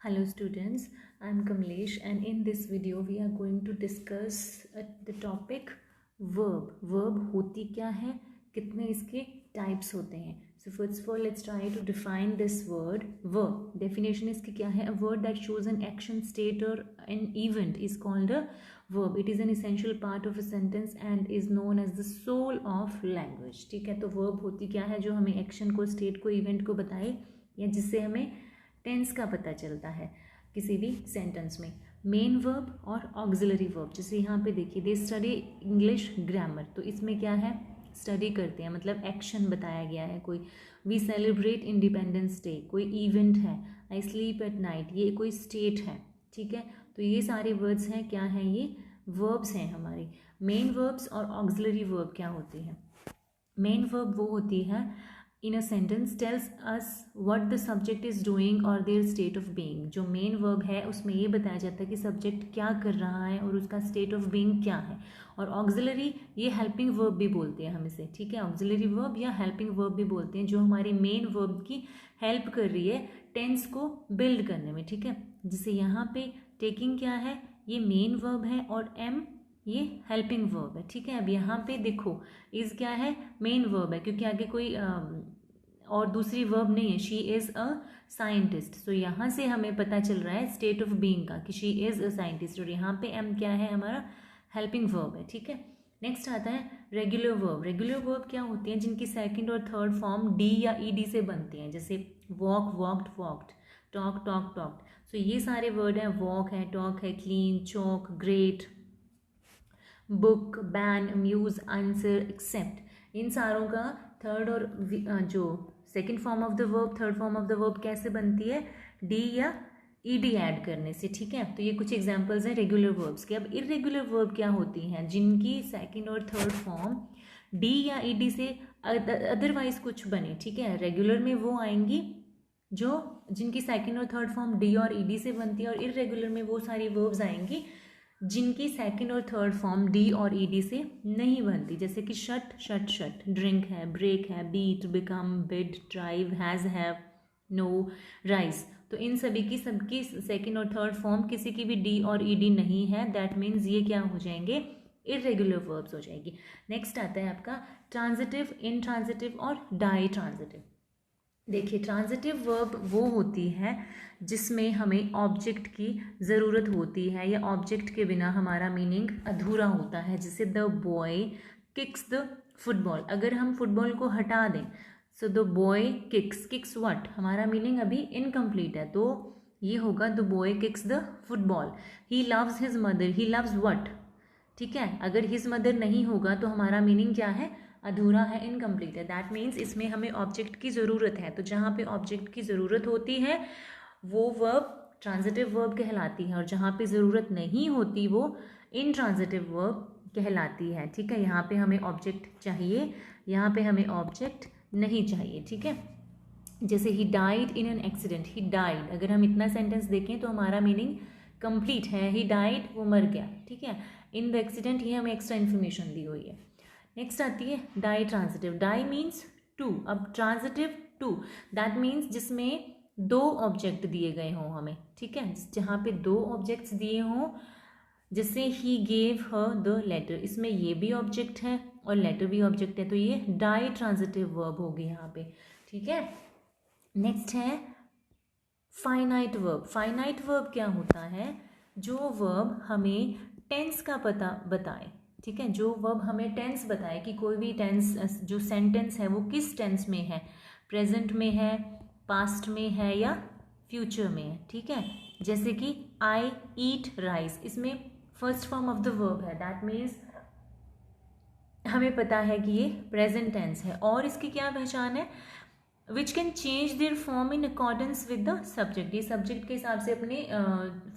Hello students, I am Kamlesh and in this video we are going to discuss the topic verb. Verb होती क्या है, कितने इसके types होते हैं. So first of all let's try to define this word verb. Definition इसकी क्या है? A word that shows an action, state or an event is called a verb. It is an essential part of a sentence and is known as the soul of language. ठीक है, तो verb होती क्या है? जो हमें action को, state को, event को बताए या जिससे हमें टेंस का पता चलता है किसी भी सेंटेंस में. मेन वर्ब और ऑक्सिलरी वर्ब, जैसे यहाँ पे देखिए दे स्टडी इंग्लिश ग्रामर, तो इसमें क्या है? स्टडी करते हैं, मतलब एक्शन बताया गया है कोई. वी सेलिब्रेट इंडिपेंडेंस डे, कोई इवेंट है. आई स्लीप एट नाइट, ये कोई स्टेट है. ठीक है, तो ये सारे वर्ड्स हैं, क्या हैं? ये वर्ब्स हैं हमारे. मेन वर्ब्स और ऑक्सिलरी वर्ब क्या होती है? मेन वर्ब वो होती है in a sentence tells us what the subject is doing or their state of being. जो मेन वर्ब है उसमें ये बताया जाता है कि सब्जेक्ट क्या कर रहा है और उसका स्टेट ऑफ बीइंग क्या है. और ऑक्सिलरी, ये हेल्पिंग वर्ब भी बोलते हैं हम इसे. ठीक है, ऑक्सिलरी वर्ब या हेल्पिंग वर्ब भी बोलते हैं, जो हमारी मेन वर्ब की हेल्प कर रही है टेंस को बिल्ड करने में. ठीक है, जैसे यहाँ पे टेकिंग क्या है? ये मेन वर्ब है और एम ये हेल्पिंग वर्ब है. ठीक है, अब यहाँ पे देखो इज़ क्या है? मेन वर्ब है, क्योंकि आगे कोई और दूसरी वर्ब नहीं है. शी इज़ अ साइंटिस्ट, सो यहाँ से हमें पता चल रहा है स्टेट ऑफ बीइंग का कि शी इज़ अ साइंटिस्ट. और यहाँ पे एम क्या है? हमारा हेल्पिंग वर्ब है. ठीक है, नेक्स्ट आता है रेगुलर वर्ब. रेगुलर वर्ब क्या होती हैं? जिनकी सेकंड और थर्ड फॉर्म डी या ईडी से बनती हैं, जैसे walk, walked, walked, talk, talk, talked. So ये सारे वर्ड हैं. वॉक है, टॉक है, clean, chalk, great, book, ban, amuse, answer, accept. इन सारों का थर्ड और जो second form of the verb, third form of the verb कैसे बनती है? डी या ईडी ऐड करने से. ठीक है, तो ये कुछ एग्जांपल्स हैं रेगुलर वर्ब्स के. अब इर्रेगुलर वर्ब क्या होती हैं? जिनकी सेकेंड और थर्ड फॉर्म डी या ईडी से अदरवाइज कुछ बने. ठीक है, रेगुलर में वो आएंगी जो जिनकी सेकेंड और थर्ड फॉर्म डी और ईडी से बनती है, और इर्रेगुलर में वो सारी वर्ब्स आएंगी जिनकी सेकंड और थर्ड फॉर्म डी और ईडी से नहीं बनती, जैसे कि शट, शट, शट, ड्रिंक है, ब्रेक है, beat, become, bid, drive, has, have, know, rise. तो इन सभी की सबकी सेकंड और थर्ड फॉर्म किसी की भी डी और ईडी नहीं है. दैट मीन्स ये क्या हो जाएंगे? इर्रेगुलर वर्ब्स हो जाएगी. नेक्स्ट आता है आपका ट्रांजिटिव, इनट्रांजिटिव और डाई ट्रांजिटिव. देखिए, ट्रांजिटिव वर्ब वो होती है जिसमें हमें ऑब्जेक्ट की ज़रूरत होती है या ऑब्जेक्ट के बिना हमारा मीनिंग अधूरा होता है. जैसे the boy kicks the football. अगर हम फुटबॉल को हटा दें, so the boy kicks, kicks what? हमारा मीनिंग अभी इनकम्प्लीट है, तो ये होगा the boy kicks the football. He loves his mother, he loves what? ठीक है, अगर हिज मदर नहीं होगा तो हमारा मीनिंग क्या है? अधूरा है, इनकम्प्लीट है. दैट मीन्स इसमें हमें ऑब्जेक्ट की ज़रूरत है. तो जहाँ पे ऑब्जेक्ट की ज़रूरत होती है वो वर्ब ट्रांजिटिव वर्ब कहलाती है, और जहाँ पे ज़रूरत नहीं होती वो इनट्रांजिटिव वर्ब कहलाती है. ठीक है, यहाँ पे हमें ऑब्जेक्ट चाहिए, यहाँ पे हमें ऑब्जेक्ट नहीं चाहिए. ठीक है, जैसे he died in an accident, he died. अगर हम इतना सेंटेंस देखें तो हमारा मीनिंग कंप्लीट है. ही डाइड, वो मर गया. ठीक है, इन द एक्सीडेंट, ये हमें एक्स्ट्रा इन्फॉर्मेशन दी हुई है. नेक्स्ट आती है di transitive. Di means two. अब ट्रांजिटिव टू, दैट मीन्स जिसमें दो ऑब्जेक्ट दिए गए हों हमें. ठीक है, जहाँ पे दो ऑब्जेक्ट्स दिए हों, जैसे ही गेव हर द लेटर, इसमें ये भी ऑब्जेक्ट है और लेटर भी ऑब्जेक्ट है, तो ये डाई ट्रांजिटिव वर्ब होगी यहाँ पे. ठीक है, नेक्स्ट है फाइनाइट वर्ब. फाइनाइट वर्ब क्या होता है? जो वर्ब हमें टेंस का पता बताए. ठीक है, जो वर्ब हमें टेंस बताए कि कोई भी टेंस, जो सेंटेंस है वो किस टेंस में है, प्रेजेंट में है, पास्ट में है या फ्यूचर में है. ठीक है, जैसे कि आई ईट राइस, इसमें first form of the verb है. दैट मीन्स हमें पता है कि ये प्रेजेंट टेंस है. और इसकी क्या पहचान है? Which can change their form in accordance with the subject. ये सब्जेक्ट के हिसाब से अपने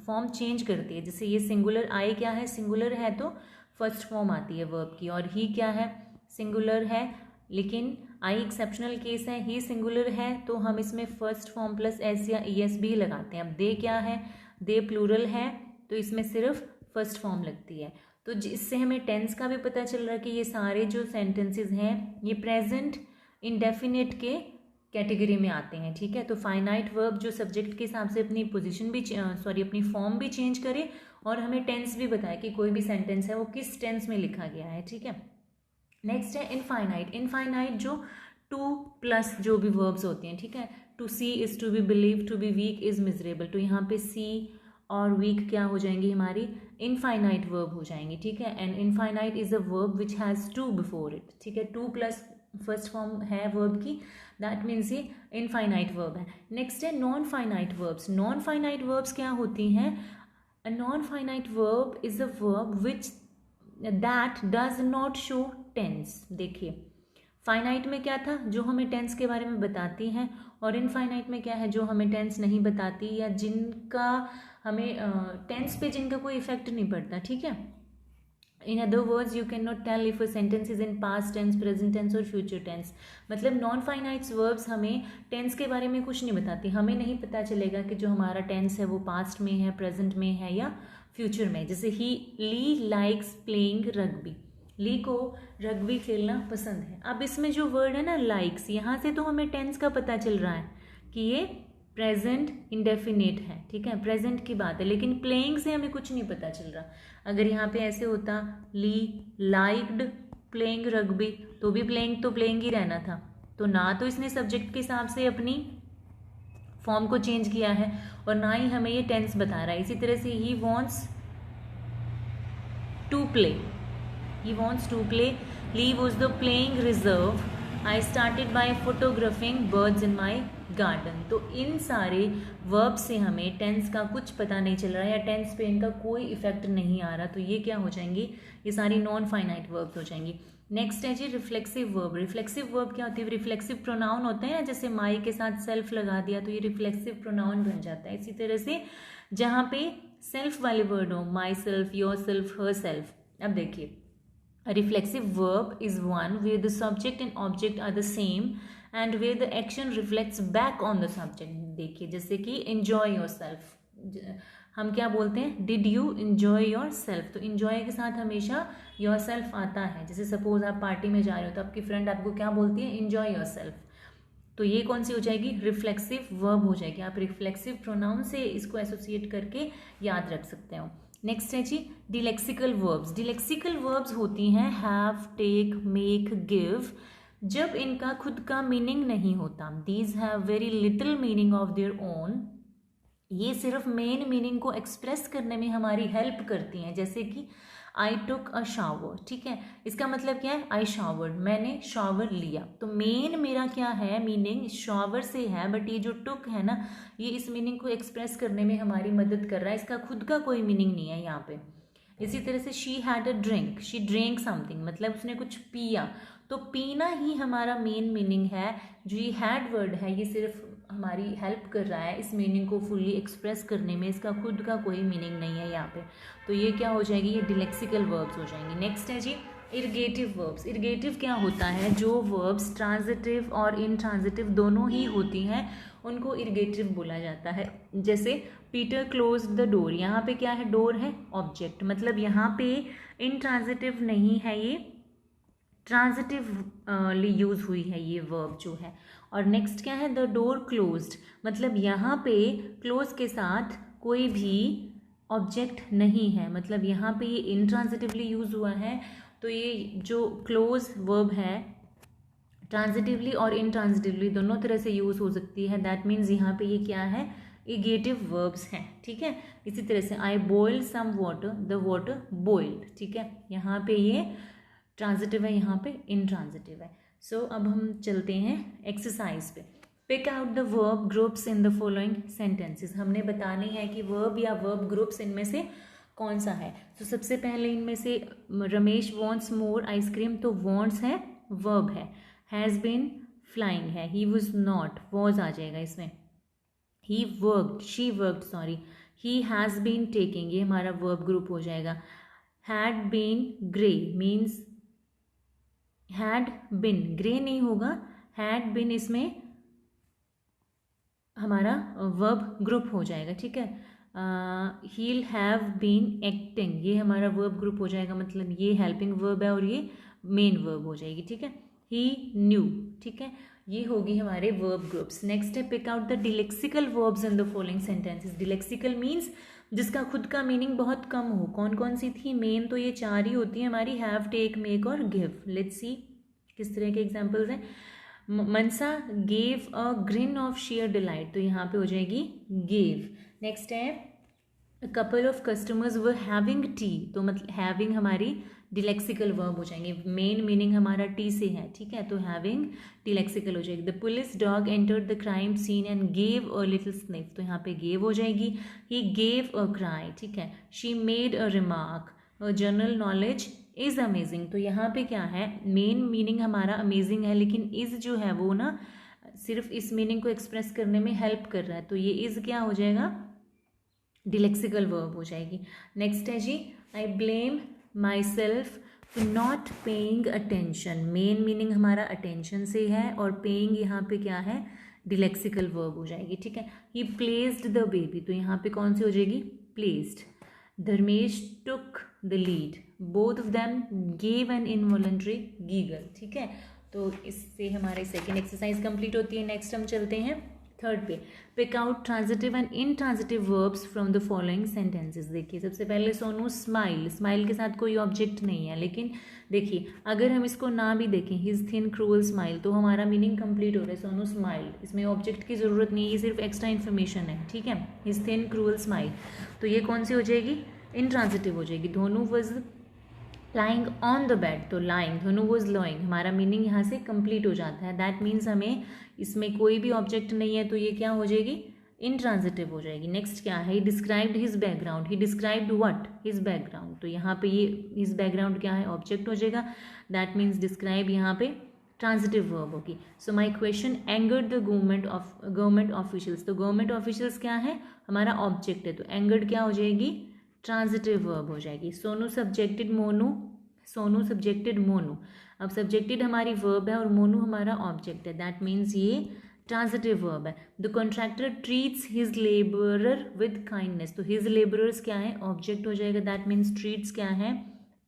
फॉर्म चेंज करती है. जैसे ये सिंगुलर, आई क्या है? सिंगुलर है तो फर्स्ट फॉर्म आती है वर्ब की. और ही क्या है? सिंगुलर है, लेकिन आई एक्सेप्शनल केस है. ही सिंगुलर है तो हम इसमें फर्स्ट फॉर्म प्लस एस या ई एस भी लगाते हैं. अब दे क्या है? दे प्लूरल है तो इसमें सिर्फ फर्स्ट फॉर्म लगती है. तो इससे हमें टेंस का भी पता चल रहा है कि ये सारे जो सेंटेंसेस हैं ये प्रेजेंट इंडेफिनिट के कैटेगरी में आते हैं, ठीक है। तो फाइनाइट वर्ब जो सब्जेक्ट के हिसाब से अपनी पोजीशन भी अपनी फॉर्म भी चेंज करे और हमें टेंस भी बताए कि कोई भी सेंटेंस है वो किस टेंस में लिखा गया है, ठीक है। नेक्स्ट है इनफाइनाइट। इनफाइनाइट जो टू प्लस जो भी वर्ब्स होते हैं, ठीक है। To see is to be believe, to be weak is miserable. तो यहाँ पे सी और वीक क्या हो जाएंगी, हमारी इनफाइनाइट वर्ब हो जाएंगी, ठीक है। And infinite is a verb which has to before it, ठीक है। टू प्लस फर्स्ट फॉर्म है वर्ब की, दैट मीन्स ये इनफाइनाइट वर्ब है। नेक्स्ट है non finite verbs. Non finite verbs क्या होती हैं? A non finite verb is a verb which that does not show tense. देखिए, फाइनाइट में क्या था, जो हमें टेंस के बारे में बताती हैं, और इनफाइनाइट में क्या है, जो हमें टेंस नहीं बताती या जिनका हमें टेंस पे जिनका कोई इफेक्ट नहीं पड़ता, ठीक है। In other words you can not tell if a sentence is in past tense, present tense और फ्यूचर टेंस। मतलब नॉन फाइनाइट्स वर्ब्स हमें टेंस के बारे में कुछ नहीं बताती। हमें नहीं पता चलेगा कि जो हमारा टेंस है वो पास्ट में है, प्रेजेंट में है या फ्यूचर में। जैसे ली लाइक्स प्लेइंग रग्बी, ली को रग्बी खेलना पसंद है। अब इसमें जो वर्ड है ना लाइक्स, यहाँ से तो हमें टेंस का पता चल रहा है कि ये प्रेजेंट इंडेफिनिट है, ठीक है, प्रेजेंट की बात है। लेकिन प्लेइंग से हमें कुछ नहीं पता चल रहा। अगर यहाँ पे ऐसे होता ली लाइक्ड प्लेइंग रग्बी, तो भी प्लेइंग ही रहना था। तो ना तो इसने सब्जेक्ट के हिसाब से अपनी फॉर्म को चेंज किया है और ना ही हमें ये टेंस बता रहा है। इसी तरह से ही wants to play, he wants to play. Lee was the playing reserve. I started by photographing birds in my garden. तो इन सारे वर्ब से हमें टेंस का कुछ पता नहीं चल रहा है या टेंस पे इनका कोई इफेक्ट नहीं आ रहा। तो ये क्या हो जाएंगी, ये सारी नॉन फाइनाइट वर्ब्स हो जाएंगी। नेक्स्ट है जी रिफ्लेक्सिव वर्ब। रिफ्लेक्सिव वर्ब क्या होती है? रिफ्लेक्सिव प्रोनाउन होते हैं, जैसे माई के साथ सेल्फ लगा दिया तो ये रिफ्लेक्सिव प्रोनाउन बन जाता है। इसी तरह से जहाँ पे सेल्फ वाले वर्ड हो, my self, your self, her self. अब देखिए, a reflexive verb is one where the subject and object are the same and where the action reflects back on the subject. देखिए, जैसे कि enjoy yourself, हम क्या बोलते हैं, did you enjoy yourself? तो enjoy के साथ हमेशा yourself आता है। जैसे सपोज आप पार्टी में जा रहे हो तो आपकी फ्रेंड आपको क्या बोलती है, enjoy yourself। तो ये कौन सी हो जाएगी, रिफ्लेक्सिव वर्ब हो जाएगी। आप रिफ्लेक्सिव प्रोनाउन से इसको एसोसिएट करके याद रख सकते हो। नेक्स्ट है जी डिलेक्सिकल वर्ब्स। डिलेक्सिकल वर्ब्स होती हैं हैव, टेक, मेक, गिव, जब इनका खुद का मीनिंग नहीं होता। These have very little meaning of their own. ये सिर्फ मेन मीनिंग को एक्सप्रेस करने में हमारी हेल्प करती हैं। जैसे कि आई टुक अ शावर, ठीक है, इसका मतलब क्या है, आई शावर्ड, मैंने शावर लिया। तो मेन मेरा क्या है, मीनिंग शावर से है, बट ये जो टुक है ना, ये इस मीनिंग को एक्सप्रेस करने में हमारी मदद कर रहा है। इसका खुद का कोई मीनिंग नहीं है यहाँ पे। इसी तरह से she had a drink, she drink something, मतलब उसने कुछ पिया। तो पीना ही हमारा मेन मीनिंग है। जो ये हैड वर्ड है ये सिर्फ हमारी हेल्प कर रहा है इस मीनिंग को फुल्ली एक्सप्रेस करने में। इसका खुद का कोई मीनिंग नहीं है यहाँ पे। तो ये क्या हो जाएगी, ये डिलेक्सिकल वर्ब्स हो जाएंगी। नेक्स्ट है जी इरिगेटिव वर्ब्स। इरिगेटिव क्या होता है, जो वर्ब्स ट्रांजिटिव और इनट्रांजिटिव दोनों ही होती हैं उनको इरिगेटिव बोला जाता है। जैसे पीटर क्लोज द डोर, यहाँ पे क्या है, डोर है ऑब्जेक्ट, मतलब यहाँ पे इनट्रांजिटिव नहीं है, ये ट्रांजिटिवली यूज हुई है ये वर्ब जो है। और नेक्स्ट क्या है, द डोर क्लोज्ड, मतलब यहाँ पे क्लोज के साथ कोई भी ऑब्जेक्ट नहीं है, मतलब यहाँ पे ये इनट्रांजिटिवली यूज हुआ है। तो ये जो क्लोज वर्ब है ट्रांजिटिवली और इनट्रांजिटिवली दोनों तरह से यूज हो सकती है। दैट मीन्स यहाँ पे ये क्या है, इरिगेटिव वर्ब्स हैं, ठीक है। इसी तरह से I boiled some water, the water boiled, ठीक है, यहाँ पे ये ट्रांजिटिव है, यहाँ पे इनट्रांजिटिव है। सो अब हम चलते हैं एक्सरसाइज पे। Pick out the verb groups in the following sentences. हमने बतानी है कि वर्ब या वर्ब ग्रुप्स इनमें से कौन सा है। तो सबसे पहले इनमें से रमेश वॉन्ट्स मोर आइसक्रीम, तो वॉन्ट्स है, वर्ब है। हैज़ बीन फ्लाइंग है, ही वॉज नॉट, वॉज आ जाएगा इसमें। He worked, she worked, sorry, he has been taking, ये हमारा वर्ब ग्रुप हो जाएगा। Had been grey means had been, grey नहीं होगा, हैड बिन इसमें हमारा वर्ब ग्रुप हो जाएगा, ठीक है। हील हैव बीन एक्टिंग, ये हमारा वर्ब ग्रुप हो जाएगा, मतलब ये हेल्पिंग वर्ब है और ये मेन वर्ब हो जाएगी, ठीक है। ही न्यू, ठीक है, ये होगी हमारे वर्ब ग्रुप्स। नेक्स्ट है pick out the delexical verbs in the following sentences. Delexical means जिसका खुद का मीनिंग बहुत कम हो। कौन कौन सी थी? मेन तो ये 4 ही होती है हमारी, हैव, टेक, मेक और गिव। लेट्स सी किस तरह के एग्जाम्पल्स हैं। Mansa gave a grin of shared delight, तो यहाँ पे हो जाएगी गेव। नेक्स्ट है a couple of customers were having tea, तो मतलब हैविंग हमारी डिलेक्सिकल वर्ब हो जाएंगे। मेन मीनिंग हमारा टी से है, ठीक है, तो हैविंग डिलेक्सिकल हो जाएगी। The police dog entered the crime scene and gave a little sniff, तो यहाँ पे गेव हो जाएगी। ही गेव अ क्राई, ठीक है। She made a remark, general knowledge is amazing, तो यहाँ पे क्या है, मेन मीनिंग हमारा अमेजिंग है, लेकिन इज जो है वो ना सिर्फ इस मीनिंग को एक्सप्रेस करने में हेल्प कर रहा है, तो ये इज क्या हो जाएगा, डिलेक्सिकल वर्ब हो जाएगी। नेक्स्ट है जी I blame myself to not paying attention. Main meaning हमारा अटेंशन से है और पेइंग यहाँ पे क्या है, डिलेक्सिकल वर्ब हो जाएगी, ठीक है। ही प्लेस्ड द बेबी, तो यहाँ पे कौन सी हो जाएगी, placed. Dharmesh took the lead, both of them gave an involuntary giggle, ठीक है। तो इससे हमारी सेकेंड एक्सरसाइज कंप्लीट होती है। नेक्स्ट हम चलते हैं थर्ड पे, pick out transitive and intransitive verbs from the following sentences. देखिए सबसे पहले सोनू स्माइल, स्माइल के साथ कोई ऑब्जेक्ट नहीं है, लेकिन देखिए अगर हम इसको ना भी देखें हिज थिन क्रूअल स्माइल, तो हमारा मीनिंग कंप्लीट हो रहा है। सोनू स्माइल, इसमें ऑब्जेक्ट की जरूरत नहीं है, ये सिर्फ एक्स्ट्रा इन्फॉर्मेशन है, ठीक है। हिज थिन क्रूअल स्माइल, तो ये कौन सी हो जाएगी, इनट्रांजिटिव हो जाएगी। Dhonu was lying on the bed, तो लाइंग, धनु वॉज लॉइंग, हमारा मीनिंग यहाँ से कंप्लीट हो जाता है। दैट मीन्स हमें इसमें कोई भी ऑब्जेक्ट नहीं है, तो ये क्या हो जाएगी, इनट्रांजिटिव हो जाएगी। नेक्स्ट क्या है, ही described his background, he described what, his background, तो यहाँ पे ये हिज बैकग्राउंड क्या है, ऑब्जेक्ट हो जाएगा। दैट मीन्स डिस्क्राइब यहाँ पे ट्रांजिटिव वर्ब होगी। So my question angered the government officials, तो गवर्नमेंट ऑफिशियल्स क्या है, हमारा ऑब्जेक्ट है, तो एंगर्ड क्या हो जाएगी, ट्रांजिटिव वर्ब हो जाएगी। सोनू सब्जेक्टेड मोनू, सोनू सब्जेक्टेड मोनू, अब सब्जेक्टेड हमारी वर्ब है और मोनू हमारा ऑब्जेक्ट है, दैट मीन्स ये ट्रांजिटिव वर्ब है। The contractor treats his labourer with kindness, तो हिज लेबरर्स क्या है, ऑब्जेक्ट हो जाएगा, दैट मीन्स ट्रीट्स क्या है,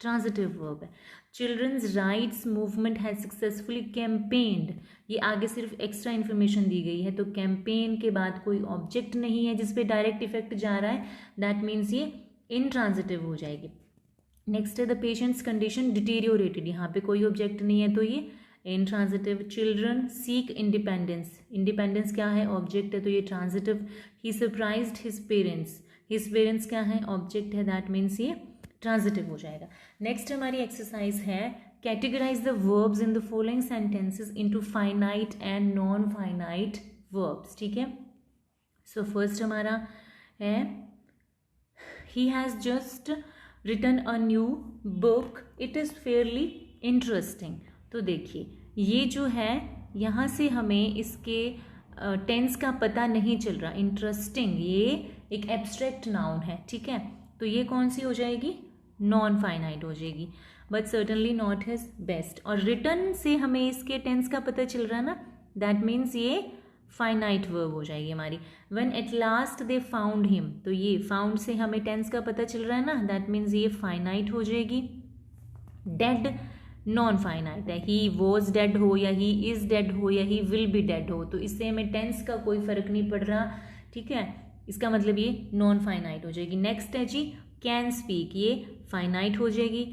ट्रांजिटिव वर्ब है। Children's rights movement has successfully campaigned, ये आगे सिर्फ एक्स्ट्रा इन्फॉर्मेशन दी गई है, तो कैंपेन के बाद कोई ऑब्जेक्ट नहीं है जिसपे डायरेक्ट इफेक्ट जा रहा है, दैट मीन्स ये इनट्रांजिटिव हो जाएगी। नेक्स्ट है द पेशेंट्स कंडीशन डिटीरियोरेटेड, यहाँ पे कोई ऑब्जेक्ट नहीं है, तो ये intransitive. Children seek independence, independence क्या है, ऑब्जेक्ट है, तो ये ट्रांजिटिव। ही सरप्राइज्ड हिज पेरेंट्स क्या है, ऑब्जेक्ट है, दैट मीन्स ये ट्रांजिटिव हो जाएगा। नेक्स्ट हमारी एक्सरसाइज है categorise the verbs in the following sentences into finite and non finite verbs, ठीक है। सो फर्स्ट हमारा है he has just written a new book, it is fairly interesting, तो देखिए ये जो है यहाँ से हमें इसके टेंस का पता नहीं चल रहा। इंटरेस्टिंग ये एक एब्स्ट्रैक्ट नाउन है, ठीक है, तो ये कौन सी हो जाएगी, नॉन फाइनाइट हो जाएगी, but certainly not his best. और रिटर्न से हमें इसके टेंस का पता चल रहा है ना, दैट मीन्स ये फाइनाइट वर्ब हो जाएगी हमारी। When at last they found him, तो ये फाउंड से हमें टेंस का पता चल रहा है ना, दैट मीन्स ये फाइनाइट हो जाएगी। डेड नॉन फाइनाइट है, ही वॉज डेड हो या ही इज डेड हो या ही विल बी डेड हो, तो इससे हमें टेंस का कोई फर्क नहीं पड़ रहा, ठीक है, इसका मतलब ये नॉन फाइनाइट हो जाएगी। नेक्स्ट है जी कैन स्पीक, ये फाइनाइट हो जाएगी।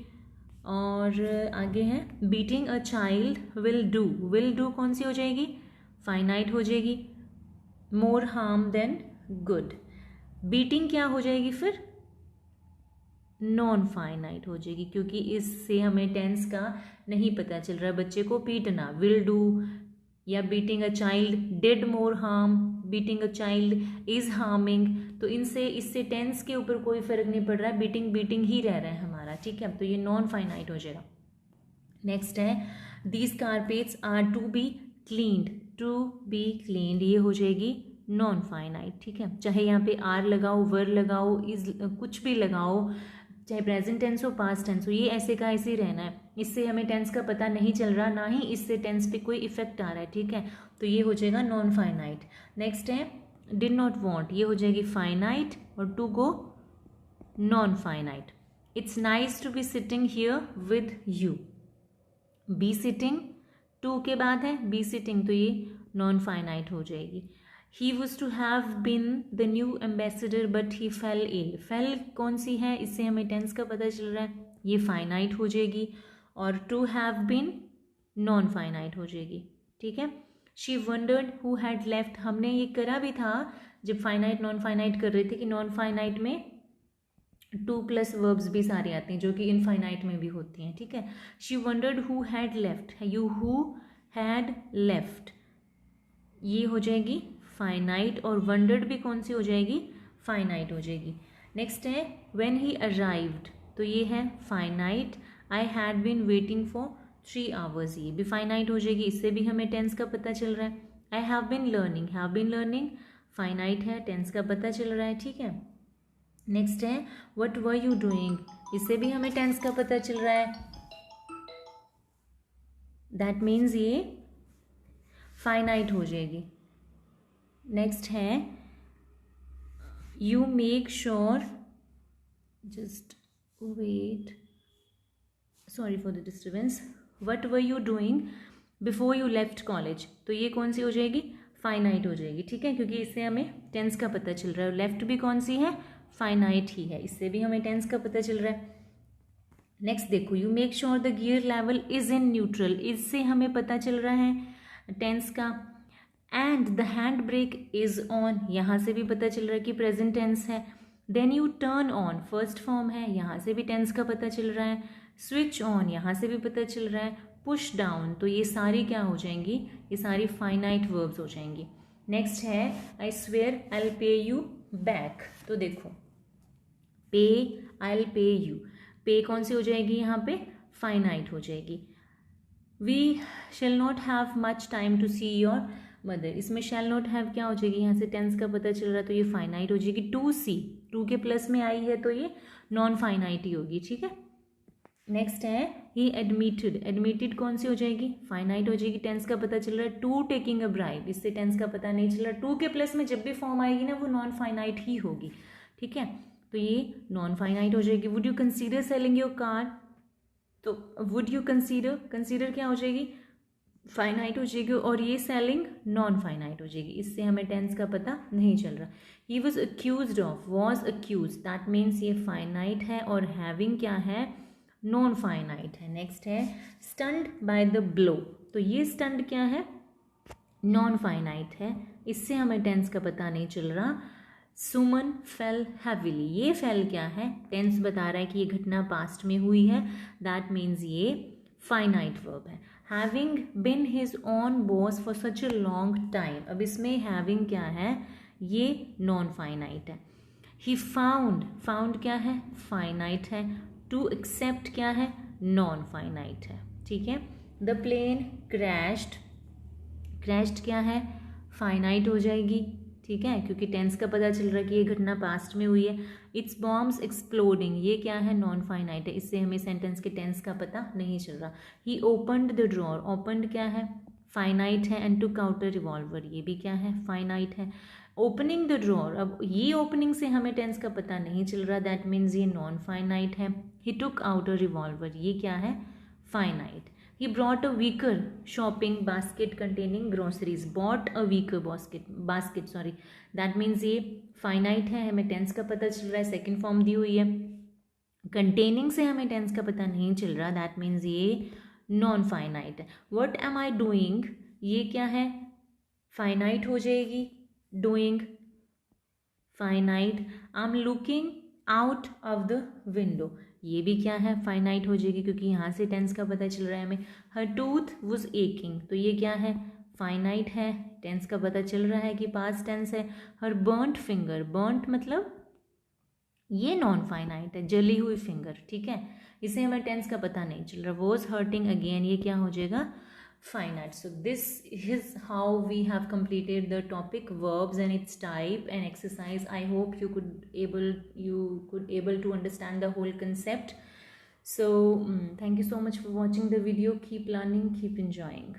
और आगे है beating a child will do कौन सी हो जाएगी, फाइनाइट हो जाएगी। मोर हार्म देन गुड, बीटिंग क्या हो जाएगी फिर, नॉन फाइनाइट हो जाएगी, क्योंकि इससे हमें टेंस का नहीं पता चल रहा है, बच्चे को पीटना विल डू, या beating a child did more harm, beating a child is harming, तो इससे टेंस के ऊपर कोई फर्क नहीं पड़ रहा है, बीटिंग ही रह रहा है हमारा, ठीक है, तो ये नॉन फाइनाइट हो जाएगा। नेक्स्ट है these carpets are to be cleaned, ये हो जाएगी नॉन फाइनाइट, ठीक है, चाहे यहाँ पे आर लगाओ, वर लगाओ, इज कुछ भी लगाओ, चाहे प्रेजेंट टेंस हो पास्ट टेंस हो, ये ऐसे का ऐसे ही रहना है, इससे हमें टेंस का पता नहीं चल रहा, ना ही इससे टेंस पे कोई इफेक्ट आ रहा है, ठीक है, तो ये हो जाएगा नॉन फाइनाइट। नेक्स्ट है डिड नॉट वॉन्ट, ये हो जाएगी फाइनाइट, और to go non finite. It's nice to be sitting here with you, be sitting to के बाद है बी सिटिंग, तो ये नॉन फाइनाइट हो जाएगी. He was to have been the new ambassador but he fell ill. Fell कौन सी है, इससे हमें टेंस का पता चल रहा है, ये फाइनाइट हो जाएगी. और to have been non finite हो जाएगी. ठीक है. She wondered who had left, हमने ये करा भी था जब फाइनाइट नॉन फाइनाइट कर रहे थे कि नॉन फाइनाइट में टू प्लस वर्ब्स भी सारे आते हैं जो कि इनफाइनाइट में भी होती हैं. ठीक है. She wondered who had left, you who had left ये हो जाएगी फाइनाइट, और वंडर्ड भी कौन सी हो जाएगी, फाइनाइट हो जाएगी. नेक्स्ट है व्हेन ही अराइव्ड, तो ये है finite. I had been waiting for 3 hours, ये भी फाइनाइट हो जाएगी, इससे भी हमें टेंस का पता चल रहा है. I have been learning finite है, टेंस का पता चल रहा है. ठीक है. नेक्स्ट है व्हाट वर यू डूइंग, इससे भी हमें टेंस का पता चल रहा है, दैट मीन्स ये फाइनाइट हो जाएगी. नेक्स्ट है you make sure, just wait, sorry for the disturbance. What were you doing before you left college, तो ये कौन सी हो जाएगी, फाइनाइट हो जाएगी. ठीक है, क्योंकि इससे हमें टेंस का पता चल रहा है. लेफ्ट भी कौन सी है, फाइनाइट ही है, इससे भी हमें टेंस का पता चल रहा है. नेक्स्ट देखो you make sure the gear level is in neutral, इससे हमें पता चल रहा है टेंस का. And the hand brake is on, यहाँ से भी पता चल रहा है कि प्रेजेंट टेंस है. Then you turn on, first form है, यहाँ से भी टेंस का पता चल रहा है. स्विच ऑन, यहाँ से भी पता चल रहा है. पुश डाउन, तो ये सारी क्या हो जाएंगी, ये सारी फाइनाइट वर्ब्स हो जाएंगी. नेक्स्ट है I swear I will pay you back, तो देखो पे, आई विल पे यू, पे कौन सी हो जाएगी, यहाँ पे फाइनाइट हो जाएगी. We shall not have much time to see your mother, इसमें शेल नॉट हैव क्या हो जाएगी, यहाँ से टेंस का पता चल रहा है, तो ये फाइनाइट हो जाएगी. टू सी, टू के प्लस में आई है तो ये नॉन फाइनाइट ही होगी. ठीक है. नेक्स्ट है ही एडमिटेड, एडमिटेड कौन सी हो जाएगी, फाइनाइट हो जाएगी, टेंस का पता चल रहा है. टू टेकिंग अ ब्राइब, इससे टेंस का पता नहीं चल रहा. टू के प्लस में जब भी फॉर्म आएगी ना वो नॉन फाइनाइट ही होगी. ठीक है, तो ये नॉन फाइनाइट हो जाएगी. Would you consider selling your car, तो वुड यू कंसीडर, कंसीडर क्या हो जाएगी, फाइनाइट हो जाएगी, और ये सेलिंग नॉन फाइनाइट हो जाएगी, इससे हमें टेंस का पता नहीं चल रहा. He was accused of, was accuse, that means ये फाइनाइट है, और हैविंग क्या है, नॉन फाइनाइट है. नेक्स्ट है स्टन्ड बाय द ब्लो, तो ये स्टन्ड क्या है, नॉन फाइनाइट है, इससे हमें टेंस का पता नहीं चल रहा. सुमन फेल हैविली, ये फेल क्या है, टेंस बता रहा है कि ये घटना पास्ट में हुई है, दैट मीन्स ये फाइनाइट वर्ब है. Having been his own boss for such a long time, अब इसमें हैविंग क्या है, ये नॉन फाइनाइट है. ही फाउंड, फाउंड क्या है, फाइनाइट है. टू एक्सेप्ट क्या है, नॉन फाइनाइट है. ठीक है. द प्लेन क्रैश्ड, क्रैश्ड क्या है, फाइनाइट हो जाएगी. ठीक है, क्योंकि टेंस का पता चल रहा है कि ये घटना पास्ट में हुई है. इट्स बॉम्ब्स एक्सप्लोडिंग, ये क्या है, नॉन फाइनाइट है, इससे हमें सेंटेंस के टेंस का पता नहीं चल रहा. ही ओपनड द ड्रॉर, ओपनड क्या है, फाइनाइट है. And took out a revolver, ये भी क्या है, फाइनाइट है. ओपनिंग द ड्रॉर, अब ये ओपनिंग से हमें टेंस का पता नहीं चल रहा, दैट मीन्स ये नॉन फाइनाइट है. ही टुक आउट अ रिवॉल्वर, ये क्या है, finite. He brought a weaker shopping basket containing groceries. Bought a weaker basket sorry. That means ये finite है, हमें tense का पता चल रहा है, second form दी हुई है. Containing से हमें tense का पता नहीं चल रहा, that means ये non finite है. What am I doing, ये क्या है, finite हो जाएगी. Doing finite. I'm looking out of the window, ये भी क्या है, फाइनाइट हो जाएगी, क्योंकि यहाँ से टेंस का पता चल रहा है हमें. हर टूथ वॉज एकिंग, तो ये क्या है, फाइनाइट है, टेंस का पता चल रहा है कि पास्ट टेंस है. हर बर्न्ट फिंगर, बर्न्ट मतलब ये नॉन फाइनाइट है, जली हुई फिंगर. ठीक है, इसे हमें टेंस का पता नहीं चल रहा. वॉज हर्टिंग अगेन, ये क्या हो जाएगा, finite. So this is how we have completed the topic verbs and its type and exercise. I hope you could able to understand the whole concept. So thank you so much for watching the video. Keep learning, keep enjoying.